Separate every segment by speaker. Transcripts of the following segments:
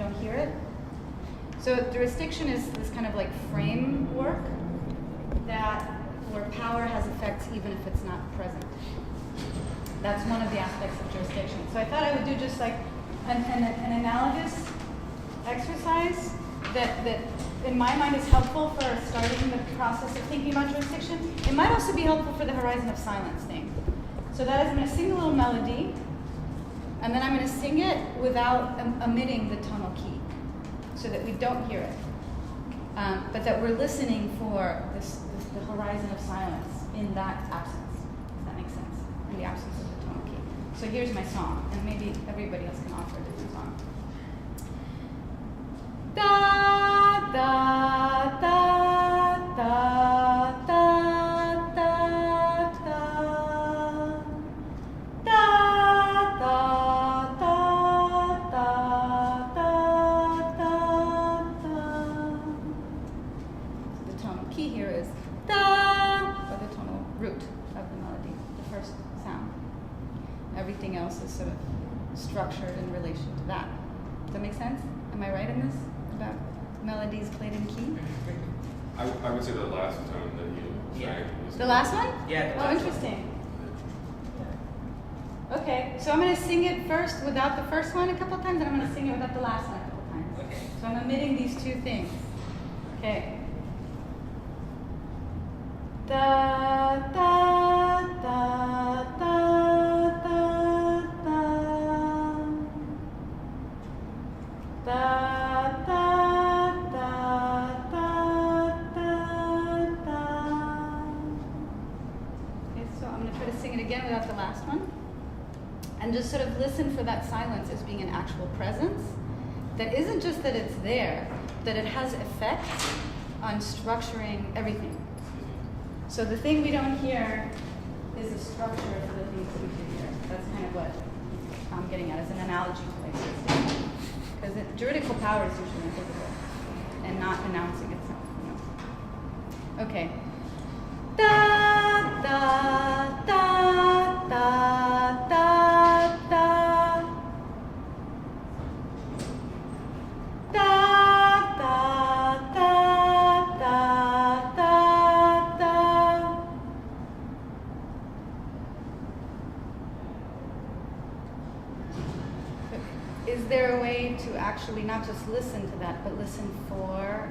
Speaker 1: don't hear it. So jurisdiction is this kind of like framework that where power has effects even if it's not present. That's one of the aspects of jurisdiction. So I thought I would do just like an analogous exercise that in my mind is helpful for starting the process of thinking about jurisdiction. It might also be helpful for the horizon of silence thing. So that is, I'm going to sing a little melody, and then I'm going to sing it without omitting the tonal key, so that we don't hear it, but that we're listening for the horizon of silence in that absence. Does that make sense? In the absence of the tonal key. So here's my song, and maybe everybody else can offer a different song. Da da da da da da da da da da da da da. The tonal key here is da, or the tonal root of the melody, the first sound. Everything else is sort of structured in relation to that. Does that make sense? Am I right in this? About melodies played in key?
Speaker 2: I would say the last tone that you sang.
Speaker 1: The last one?
Speaker 3: Yeah.
Speaker 1: Oh, interesting. Okay, so I'm going to sing it first without the first one a couple times, and I'm going to sing it without the last one a couple times.
Speaker 3: Okay.
Speaker 1: So I'm omitting these two things. Okay. Da da da da da da da da da da da. Okay, so I'm going to try to sing it again without the last one. And just sort of listen for that silence as being an actual presence. That isn't just that it's there, that it has effects on structuring everything. So the thing we don't hear is the structure for the things that we do hear. That's kind of what I'm getting at as an analogy to like this. Because juridical power is usually invisible and not announcing itself. You know? Okay. Da da da da da da. Da da da da da da. Is there a way to actually not just listen to that, but listen for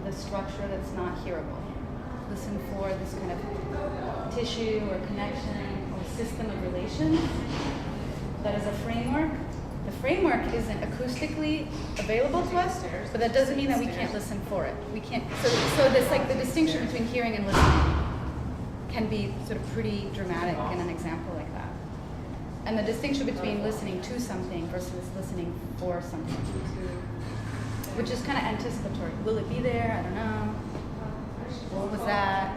Speaker 1: the structure that's not hearable? Listen for this kind of tissue or connection or system of relations that is a framework. The framework isn't acoustically available to us, but that doesn't mean that we can't listen for it. We can't. So this like the distinction between hearing and listening can be sort of pretty dramatic in an example like that. And the distinction between listening to something versus listening for something, which is kind of anticipatory. Will it be there? I don't know. What was that?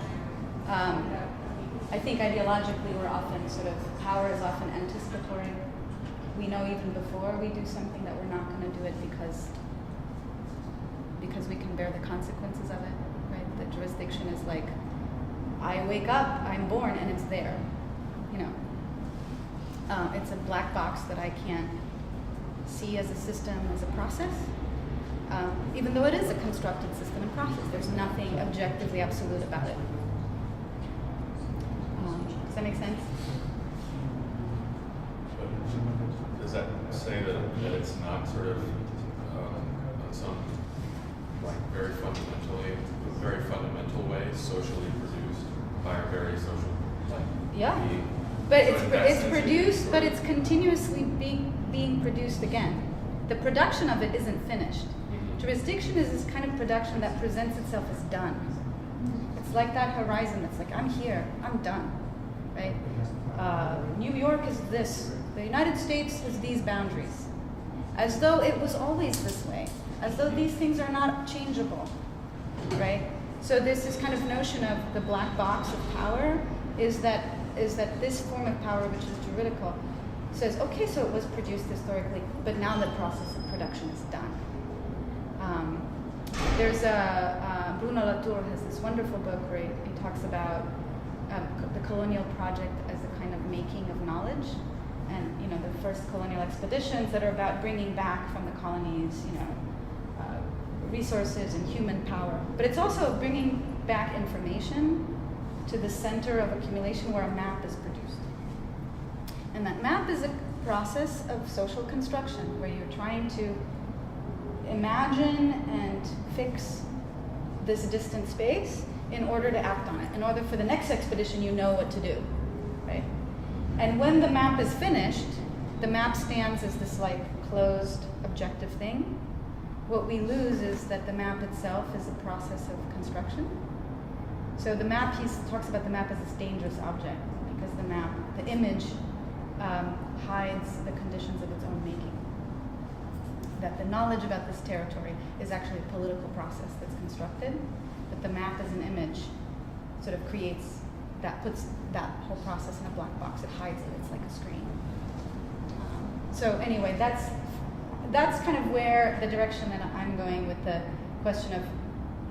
Speaker 1: I think ideologically we're often sort of, power is often anticipatory. We know even before we do something that we're not going to do it because we can bear the consequences of it, right? The jurisdiction is like, I wake up, I'm born, and it's there, you know. It's a black box that I can't see as a system, as a process. Even though it is a constructed system and process, there's nothing objectively absolute about it. Does that make sense?
Speaker 2: Does that say that it's not sort of on some like very fundamental way socially produced by a very social
Speaker 1: Yeah.
Speaker 2: being?
Speaker 1: But
Speaker 2: So
Speaker 1: it's produced, but it's continuously being produced again. The production of it isn't finished. Jurisdiction is this kind of production that presents itself as done. It's like that horizon that's like, I'm here, I'm done, right? New York is this. The United States is these boundaries. As though it was always this way. As though these things are not changeable, right? So this kind of notion of the black box of power is that this form of power, which is juridical, says, okay, so it was produced historically, but now the process of production is done. There's Bruno Latour has this wonderful book where he talks about the colonial project as a kind of making of knowledge, and the first colonial expeditions that are about bringing back from the colonies, resources and human power. But it's also bringing back information to the center of accumulation where a map is produced. And that map is a process of social construction where you're trying to imagine and fix this distant space in order to act on it. In order for the next expedition, you know what to do, right? And when the map is finished, the map stands as this closed objective thing. What we lose is that the map itself is a process of construction. So the map, he talks about the map as this dangerous object because the image hides the conditions of its own making. That the knowledge about this territory is actually a political process that's constructed, but the map as an image sort of puts that whole process in a black box. It hides it, it's like a screen. So anyway, that's kind of where the direction that I'm going with the question of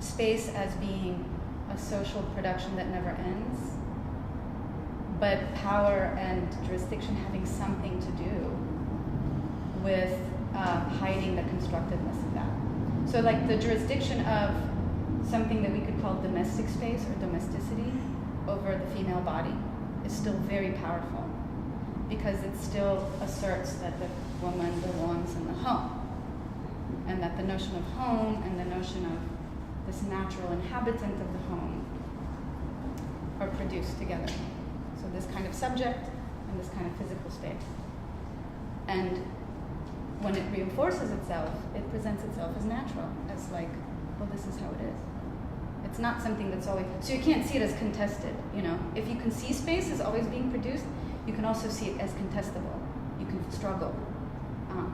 Speaker 1: space as being a social production that never ends, but power and jurisdiction having something to do with hiding the constructedness of that. So the jurisdiction of something that we could call domestic space or domesticity over the female body is still very powerful because it still asserts that the woman belongs in the home and that the notion of home and the notion of this natural inhabitant of the home are produced together. So this kind of subject and this kind of physical space. And when it reinforces itself, it presents itself as natural, as well, this is how it is. It's not something that's always, so you can't see it as contested, If you can see space as always being produced, you can also see it as contestable. You can struggle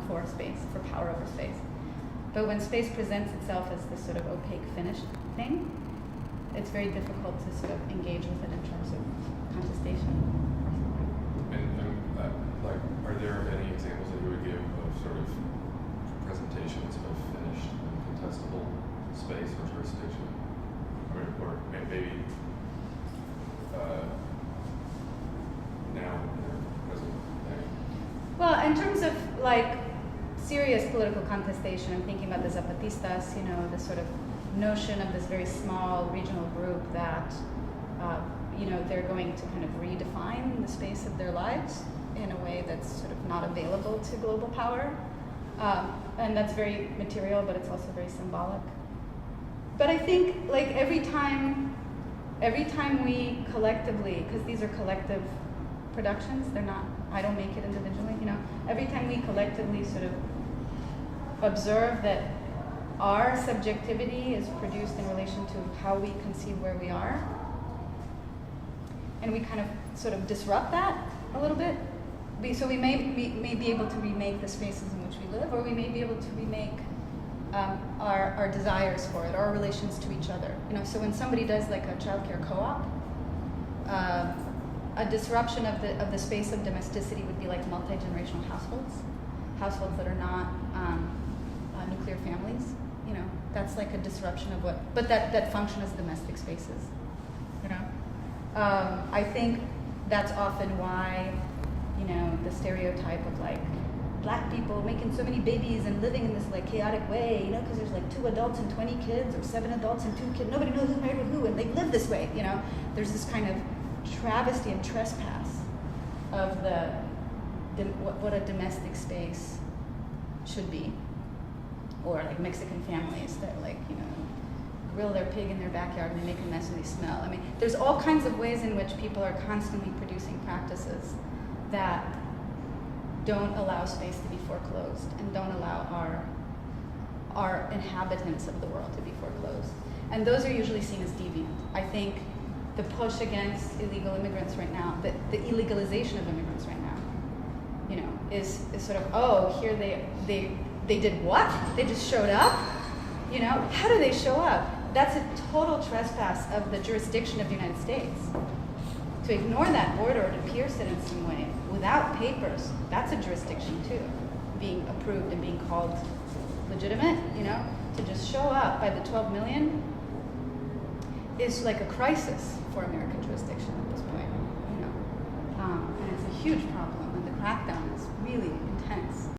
Speaker 1: for space, for power over space. But when space presents itself as this sort of opaque, finished thing, it's very difficult to sort of engage with it in terms of contestation.
Speaker 2: And are there any examples that you would give of sort of presentations of finished and contestable space or jurisdiction? Or maybe now in the present day?
Speaker 1: Well, in terms of serious political contestation, I'm thinking about the Zapatistas, the sort of notion of this very small regional group that, they're going to kind of redefine the space of their lives in a way that's sort of not available to global power. And that's very material, but it's also very symbolic. But I think every time we collectively, because these are collective productions, I don't make it individually, every time we collectively sort of observe that our subjectivity is produced in relation to how we conceive where we are, and we kind of sort of disrupt that a little bit. So we may be able to remake the spaces in which we live, or we may be able to remake our desires for it, our relations to each other. So when somebody does a childcare co-op, a disruption of the space of domesticity would be multi-generational households that are not nuclear families. That's a disruption of but that function as domestic spaces. I think that's often why the stereotype of black people making so many babies and living in this chaotic way, because there's 2 adults and 20 kids, or 7 adults and 2 kids. Nobody knows who's married with who, and they live this way. There's this kind of travesty and trespass of what a domestic space should be, or Mexican families that grill their pig in their backyard and they make a mess and they smell. I mean, there's all kinds of ways in which people are constantly producing practices that don't allow space to be foreclosed and don't allow our inhabitants of the world to be foreclosed. And those are usually seen as deviant. I think the push against illegal immigrants right now, the illegalization of immigrants right now, is sort of, here they did what? They just showed up? How do they show up? That's a total trespass of the jurisdiction of the United States. To ignore that border or to pierce it in some way without papers, that's a jurisdiction too. Being approved and being called legitimate, to just show up by the 12 million is a crisis for American jurisdiction at this point, and it's a huge problem. And the crackdown is really intense.